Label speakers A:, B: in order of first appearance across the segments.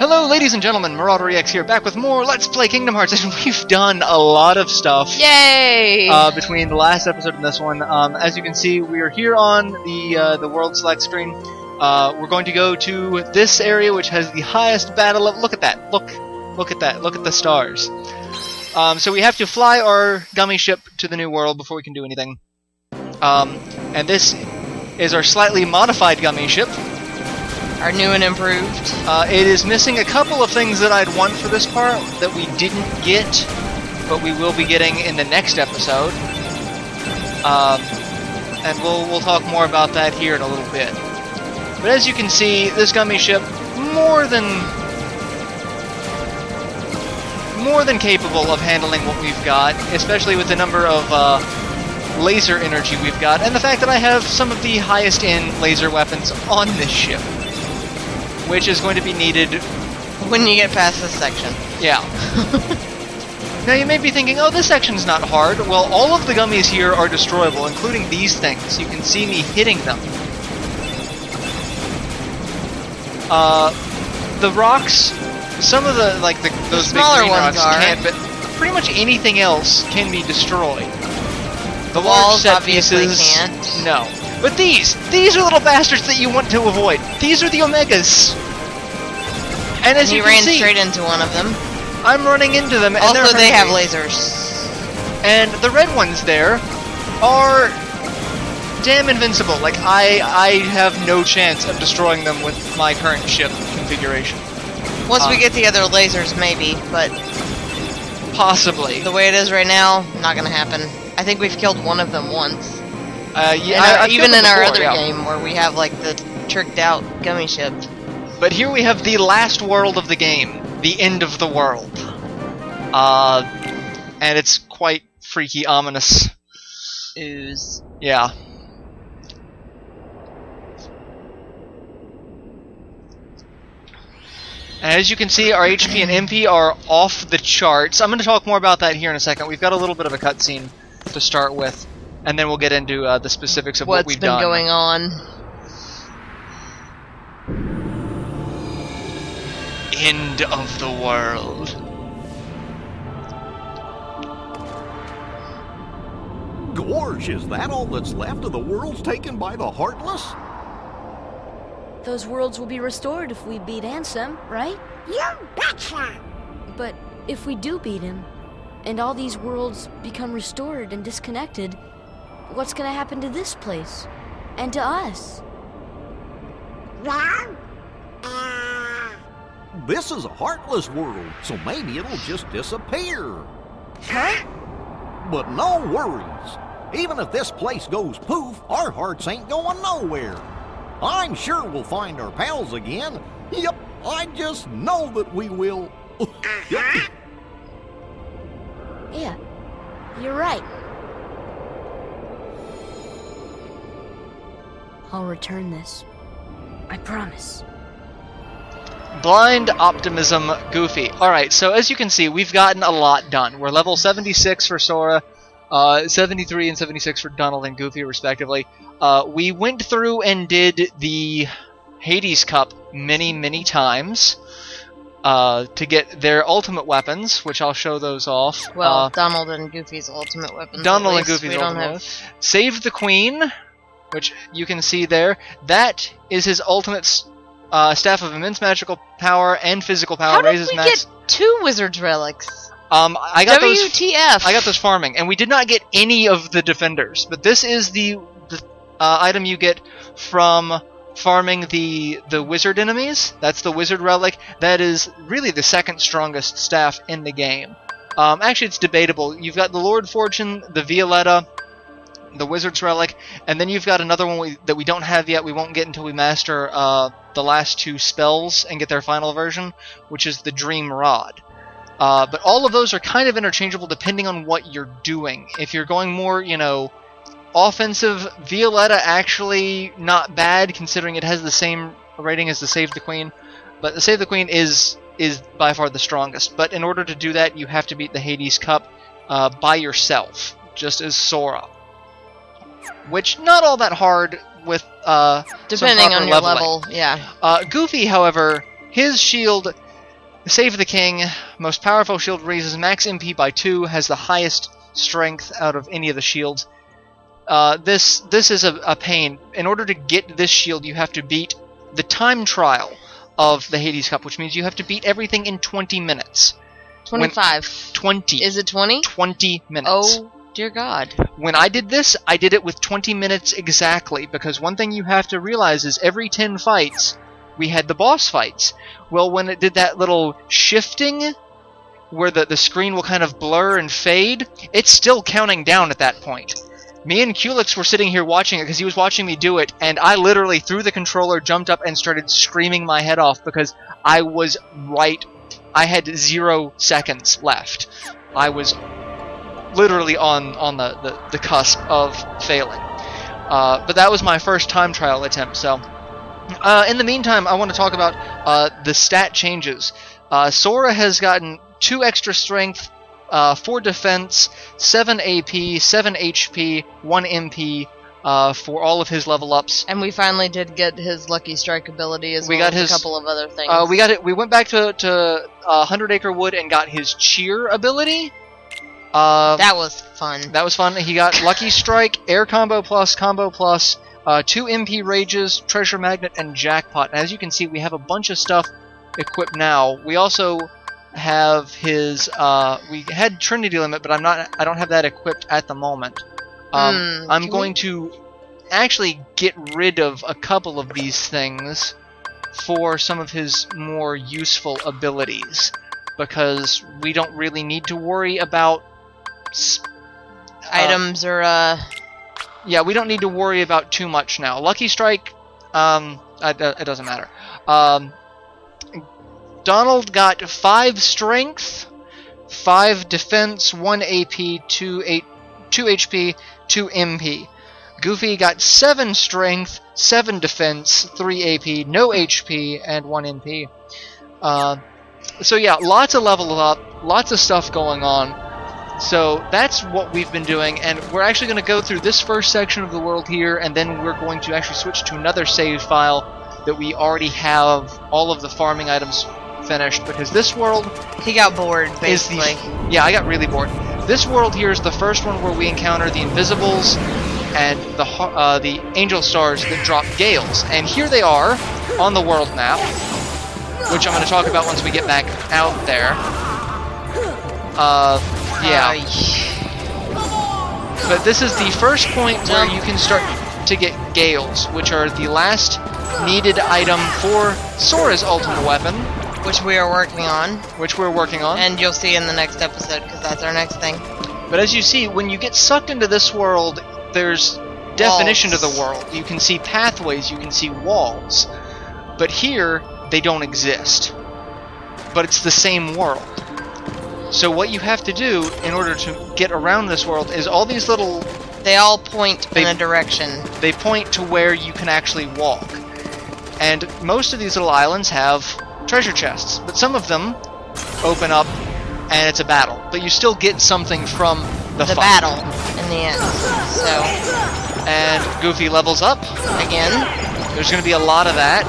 A: Hello, ladies and gentlemen, MarauderEX here, back with more Let's Play Kingdom Hearts, and we've done a lot of stuff.
B: Yay!
A: Between the last episode and this one. As you can see, we are here on the World Select screen. We're going to go to this area, which has the highest battle level. Look at that. Look at that. Look at the stars. So we have to fly our gummy ship to the new world before we can do anything. And this is our slightly modified gummy ship.
B: Our new and improved.
A: It is missing a couple of things that I'd want for this part that we didn't get, but we will be getting in the next episode. And we'll talk more about that here in a little bit. But as you can see, this gummy ship more than capable of handling what we've got, especially with the number of laser energy we've got, and the fact that I have some of the highest end laser weapons on this ship, which is going to be needed
B: when you get past this section.
A: Yeah. Now you may be thinking, oh, this section's not hard. Well, all of the gummies here are destroyable, including these things. You can see me hitting them. The rocks, some of the, like, those big green rocks can't, but pretty much anything else can be destroyed. The
B: walls
A: set
B: obviously
A: pieces,
B: can't.
A: No. But these are little bastards that you want to avoid. These are the Omegas. And as you can see,
B: ran straight into one of them.
A: I'm running into them, and
B: also they have lasers.
A: And the red ones there are damn invincible. Like, I have no chance of destroying them with my current ship configuration.
B: Once we get the other lasers, maybe, but
A: possibly.
B: The way it is right now, not gonna happen. I think we've killed one of them once.
A: Yeah,
B: even in our other game where we have like the tricked out gummy ship.
A: But here we have the last world of the game, the end of the world, and it's quite freaky, ominous.
B: Ooze.
A: Yeah. As you can see, our HP and MP are off the charts. I'm going to talk more about that here in a second. We've got a little bit of a cutscene to start with, and then we'll get into the specifics of what we've done.
B: What's been going on?
A: End of the world.
C: Gorge, is that all that's left of the worlds taken by the Heartless?
D: Those worlds will be restored if we beat Ansem, right?
E: You betcha!
D: But if we do beat him, and all these worlds become restored and disconnected, what's gonna happen to this place? And to us?
E: Well,
C: This is a Heartless world, so maybe it'll just disappear.
E: huh?
C: But no worries. Even if this place goes poof, our hearts ain't going nowhere. I'm sure we'll find our pals again. Yep, I just know that we will. Yep.
D: Yeah, you're right. I'll return this. I promise.
A: Blind optimism, Goofy. Alright, so as you can see, we've gotten a lot done. We're level 76 for Sora, 73 and 76 for Donald and Goofy, respectively. We went through and did the Hades Cup many times to get their ultimate weapons, which I'll show those off.
B: Well, Donald and Goofy's ultimate weapons.
A: Donald and Goofy's ultimate weapons. Save the Queen, which you can see there. That is his ultimate staff of immense magical power and physical power.
B: How did we get 2 Wizard's Relics?
A: I got
B: WTF?
A: I got those farming, and we did not get any of the defenders. But this is the item you get from farming the wizard enemies. That's the Wizard Relic. That is really the second strongest staff in the game. Actually, it's debatable. You've got the Lord Fortune, the Violetta, the Wizard's Relic, and then you've got another one that we don't have yet. We won't get until we master the last 2 spells and get their final version, which is the Dream Rod. But all of those are kind of interchangeable depending on what you're doing. If you're going more, you know, offensive, Violetta actually not bad considering it has the same rating as the Save the Queen. But the Save the Queen is by far the strongest. But in order to do that, you have to beat the Hades Cup by yourself, just as Sora. Which, not all that hard with
B: depending on your
A: leveling.
B: level, yeah.
A: Goofy, however, his shield Save the King. Most powerful shield, raises max MP by 2, has the highest strength out of any of the shields. This is a pain. In order to get this shield, you have to beat the time trial of the Hades Cup, which means you have to beat everything in 20 minutes.
B: 25.
A: 20.
B: Is it 20?
A: 20 minutes.
B: Oh, dear God.
A: When I did this, I did it with 20 minutes exactly, because one thing you have to realize is every 10 fights, we had the boss fights. Well, when it did that little shifting, where the screen will kind of blur and fade, it's still counting down at that point. Me and Kulix were sitting here watching it because he was watching me do it, and I literally threw the controller, jumped up, and started screaming my head off because I was right. I had 0 seconds left. I was literally on the cusp of failing. But that was my first time trial attempt, so... in the meantime, I want to talk about the stat changes. Sora has gotten 2 extra strength, 4 defense, 7 AP, 7 HP, 1 MP for all of his level ups.
B: And we finally did get his Lucky Strike ability as well as a couple of other things.
A: We got it. We went back to 100 Acre Wood and got his Cheer ability.
B: That was fun.
A: That was fun. He got Lucky Strike, Air Combo Plus, 2 MP Rages, Treasure Magnet, and Jackpot. And as you can see, we have a bunch of stuff equipped now. We also have his we had Trinity Limit, but I don't have that equipped at the moment. I'm going to actually get rid of a couple of these things for some of his more useful abilities, because we don't really need to worry about
B: items or
A: yeah, we don't need to worry about too much now. Lucky Strike, it doesn't matter. Donald got 5 strength, 5 defense, 1 AP, 2 HP, 2 MP. Goofy got 7 strength, 7 defense, 3 AP, no HP, and 1 MP. So yeah, lots of level up, lots of stuff going on. So that's what we've been doing, and we're actually going to go through this first section of the world here, and then we're going to actually switch to another save file that we already have all of the farming items finished, because this world...
B: He got bored, basically.
A: Yeah, I got really bored. This world here is the first one where we encounter the Invisibles and the Angel Stars that drop Gales. And here they are on the world map, which I'm going to talk about once we get back out there. Yeah. But this is the first point where you can start to get Gales, which are the last needed item for Sora's ultimate weapon.
B: Which we are working on.
A: And
B: you'll see in the next episode, because that's our next thing.
A: But as you see, when you get sucked into this world, there's definition to the world. You can see pathways, you can see walls. But here, they don't exist. But it's the same world. So what you have to do in order to get around this world is all these little...
B: They all point in a direction.
A: They point to where you can actually walk. And most of these little islands have treasure chests, but some of them open up and it's a battle. But you still get something from the fight.
B: Battle in the end. So.
A: And Goofy levels up.
B: Again.
A: There's going to be a lot of that.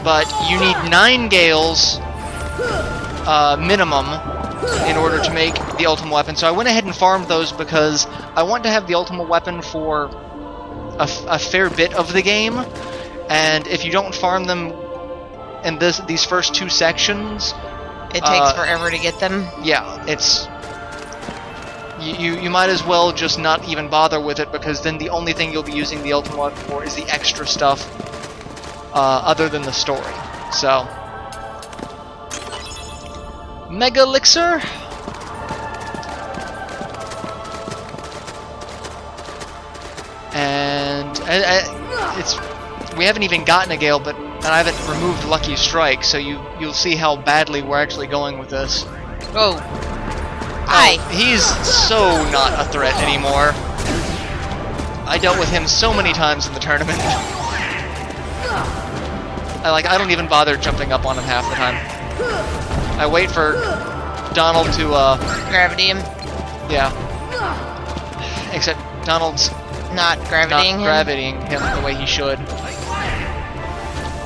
A: But you need 9 Gales minimum in order to make the ultimate weapon. So I went ahead and farmed those because I want to have the ultimate weapon for a fair bit of the game. And if you don't farm them in these first 2 sections...
B: It takes forever to get them?
A: Yeah, it's... You might as well just not even bother with it, because then the only thing you'll be using the ultimate weapon for is the extra stuff other than the story. So... Mega Elixir? And we haven't even gotten a Gale, and I haven't removed Lucky Strike, so you'll see how badly we're actually going with this.
B: Oh. Hi.
A: He's so not a threat anymore. I dealt with him so many times in the tournament. I don't even bother jumping up on him half the time. I wait for Donald to
B: gravity him.
A: Yeah. Except Donald's
B: not gravitying
A: gravitying him the way he should.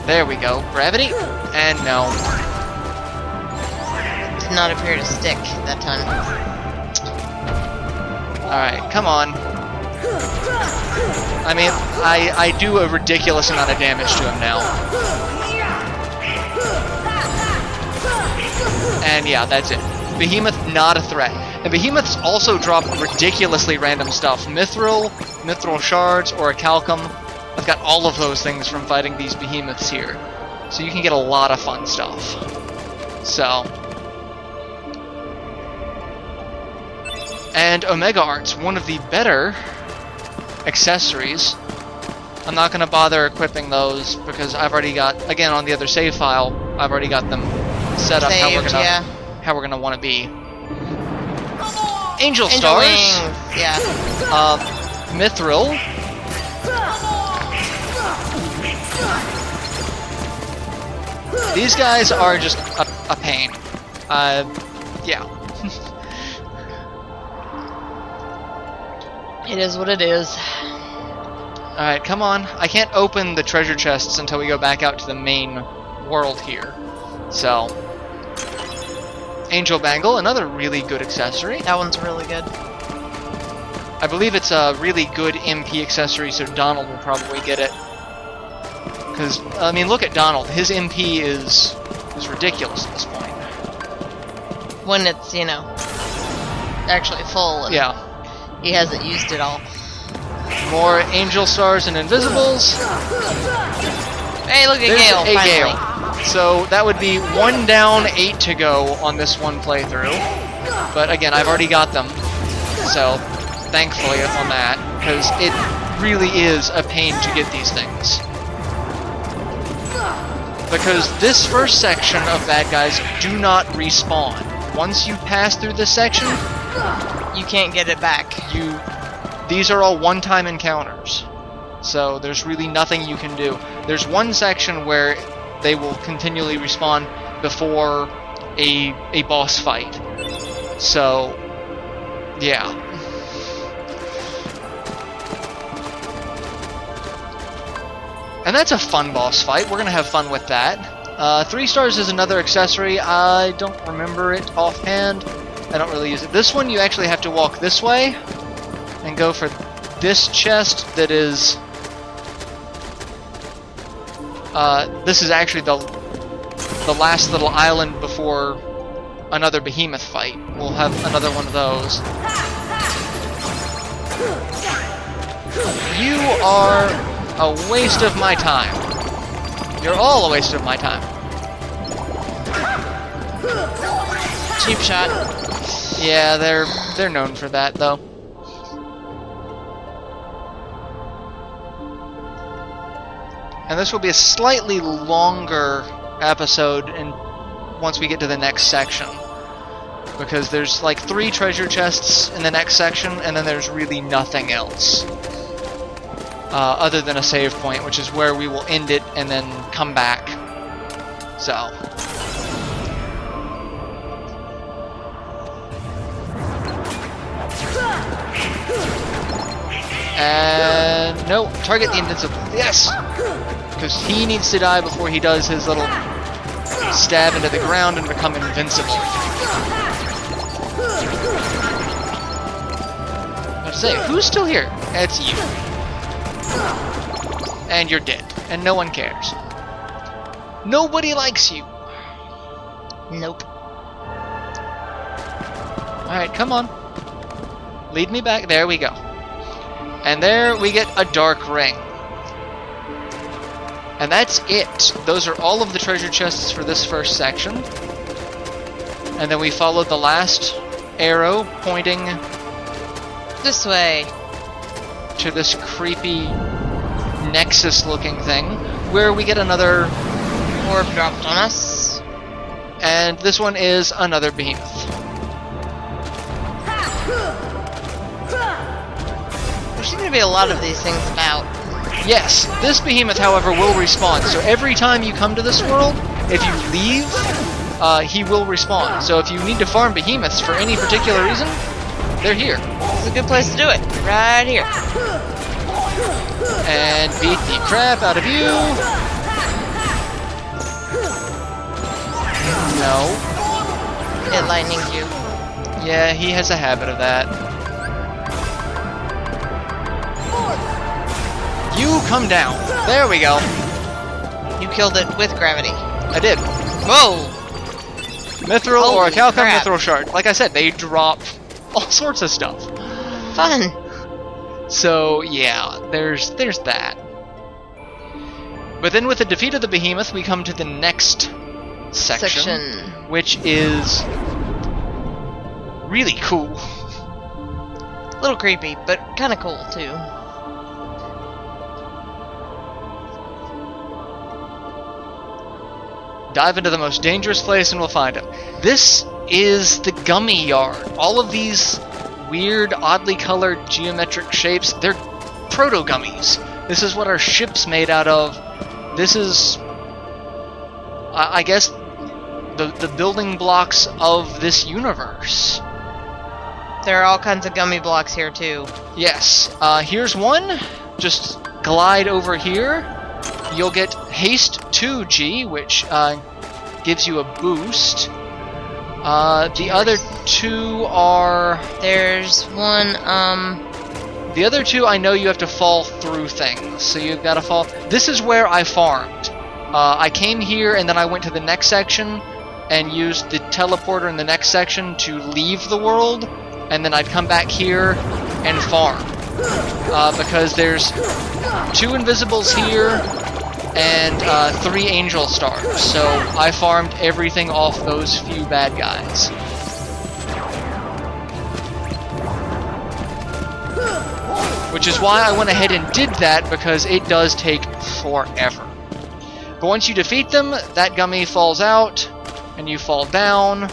A: There we go. Gravity? And no.
B: Did not appear to stick that time.
A: Alright, come on. I mean, I do a ridiculous amount of damage to him now. And yeah, that's it. Behemoth, not a threat. And Behemoths also drop ridiculously random stuff. Mithril shards, or a Calcum. I've got all of those things from fighting these Behemoths here. So you can get a lot of fun stuff. So. And Omega Arts, one of the better accessories. I'm not going to bother equipping those because I've already got, again on the other save file, I've already got them set up how we're gonna want to be. Angel Stars,
B: wings. Yeah.
A: Mithril, these guys are just a pain. Yeah.
B: It is what it is.
A: Alright, come on. I can't open the treasure chests until we go back out to the main world here. So, Angel Bangle, another really good accessory.
B: That one's really good.
A: I believe it's a really good MP accessory, so Donald will probably get it. Because, I mean, look at Donald. His MP is ridiculous at this point.
B: When it's, you know, actually full. And
A: yeah.
B: He hasn't used it all.
A: More Angel Stars and Invisibles.
B: Hey, look at Gale,
A: a
B: finally.
A: Gale. So that would be 1 down, 8 to go on this one playthrough. But again, I've already got them. So, thankfully on that. Because it really is a pain to get these things. Because this first section of bad guys do not respawn. Once you pass through this section,
B: you can't get it back.
A: These are all one-time encounters. So there's really nothing you can do. There's one section where they will continually respawn before a boss fight. So, yeah. And that's a fun boss fight. We're gonna have fun with that. 3 stars is another accessory. I don't remember it offhand. I don't really use it. This one you actually have to walk this way and go for this chest that is... this is actually the last little island before another Behemoth fight. We'll have another one of those. You are a waste of my time. You're all a waste of my time.
B: Cheap shot.
A: Yeah, they're known for that though. And this will be a slightly longer episode once we get to the next section. Because there's like 3 treasure chests in the next section, and then there's really nothing else. Other than a save point, which is where we will end it and then come back. So. And no, target the invincible. Yes! Because he needs to die before he does his little stab into the ground and become invincible. I was say, who's still here? It's you. And you're dead. And no one cares. Nobody likes you.
B: Nope.
A: Alright, come on. Lead me back. There we go. And there we get a dark ring. And that's it. Those are all of the treasure chests for this first section. And then we follow the last arrow pointing
B: this way
A: to this creepy Nexus looking thing, where we get another
B: orb dropped on us.
A: And this one is another Behemoth.
B: There seem to be a lot of these things about.
A: Yes, this Behemoth, however, will respawn. So every time you come to this world, if you leave, he will respawn. So if you need to farm Behemoths for any particular reason, they're here.
B: It's a good place to do it. Right here.
A: And beat the crap out of you. No.
B: It lightninged you.
A: Yeah, he has a habit of that. You come down. There we go.
B: You killed it with gravity.
A: I did.
B: Whoa!
A: Mithril or a Calcum
B: crap.
A: Mithril Shard. Like I said, they drop all sorts of stuff.
B: Fun.
A: So, yeah, there's that. But then with the defeat of the behemoth, we come to the next section. Which is really cool.
B: A little creepy, but kind of cool, too.
A: Dive into the most dangerous place and we'll find him. This is the Gummy Yard. All of these weird, oddly colored geometric shapes, they're proto-gummies. This is what our ship's made out of. This is, I guess, the building blocks of this universe.
B: There are all kinds of gummy blocks here, too.
A: Yes. Here's one. Just glide over here. You'll get haste 2G, which gives you a boost. The other two are...
B: There's one,
A: The other two, I know you have to fall through things, so you've got to fall... This is where I farmed. I came here, and then I went to the next section, and used the teleporter in the next section to leave the world, and then I'd come back here and farm. Because there's 2 invisibles here, and 3 angel stars, so I farmed everything off those few bad guys. Which is why I went ahead and did that, because it does take forever. But once you defeat them, that gummy falls out, and you fall down.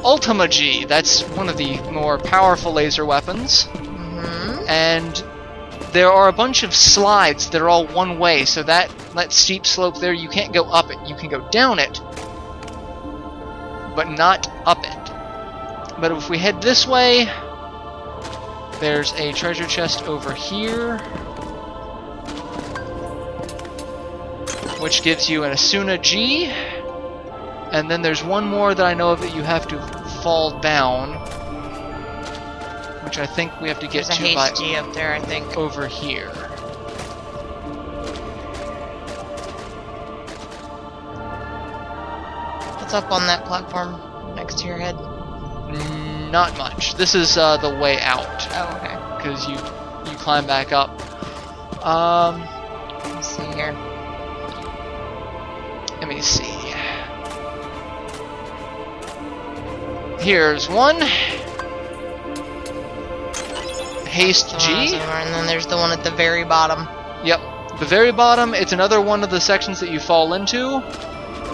A: Ultima G, that's one of the more powerful laser weapons. And there are a bunch of slides that are all one way, so that steep slope there, you can't go up it. You can go down it, but not up it. But if we head this way, there's a treasure chest over here, which gives you an Asuna G, and then there's one more that I know of that you have to fall down, which I think we have to get to by
B: G up there, I think.
A: Over here.
B: What's up on that platform next to your head?
A: Not much. This is the way out.
B: Oh, okay.
A: Because you climb back up.
B: Let's see here.
A: Let me see. Here's one. Haste G.
B: And then there's the one at the very bottom.
A: Yep. The very bottom, it's another one of the sections that you fall into.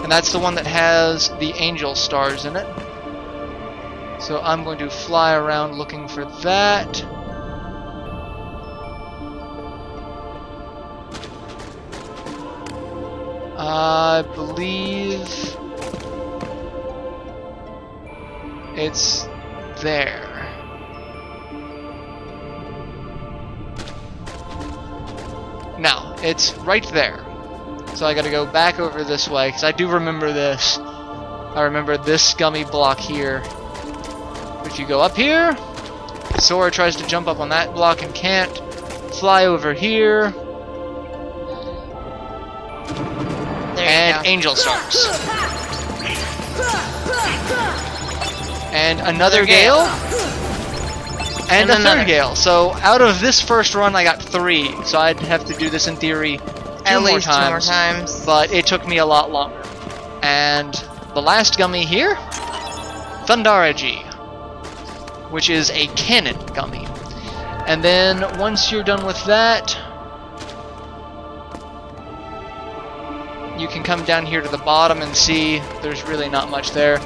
A: And that's the one that has the angel stars in it. So I'm going to fly around looking for that. I believe it's there. Now, it's right there. So I gotta go back over this way, because I do remember this. I remember this gummy block here. If you go up here, Sora tries to jump up on that block and can't. Fly over here. And angel stars. And another gale. And a third gale. So out of this first run, I got 3. So I'd have to do this in theory
B: at least 2 more times.
A: But it took me a lot longer. And the last gummy here, Thundara G, which is a cannon gummy. And then once you're done with that, you can come down here to the bottom and see there's really not much there.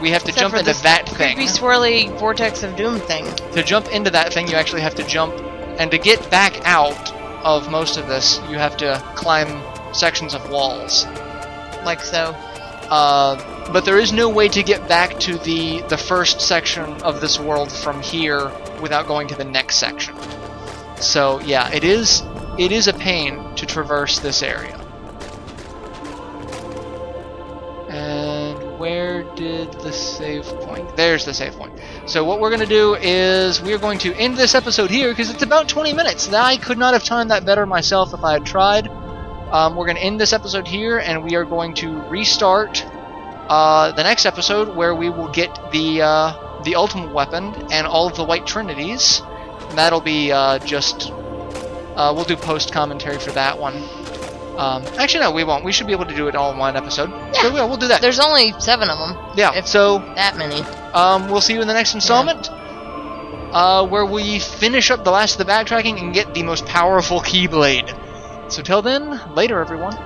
A: We have to jump into that thing.
B: Creepy swirly vortex of doom thing.
A: To jump into that thing, you actually have to jump, and to get back out of most of this, you have to climb sections of walls.
B: Like so.
A: But there is no way to get back to the first section of this world from here without going to the next section. So yeah, it is a pain to traverse this area. where did the save point? There's the save point. So what we're going to do is we're going to end this episode here because it's about 20 minutes. Now, I could not have timed that better myself if I had tried. We're going to end this episode here, and we are going to restart the next episode where we will get the ultimate weapon and all of the White Trinities. And that'll be we'll do post-commentary for that one. Actually, no, we won't. We should be able to do it all in one episode.
B: Yeah.
A: So we'll do that.
B: There's only 7 of them.
A: Yeah,
B: if
A: so...
B: that many.
A: We'll see you in the next installment, where we finish up the last of the backtracking and get the most powerful Keyblade. So till then, later, everyone.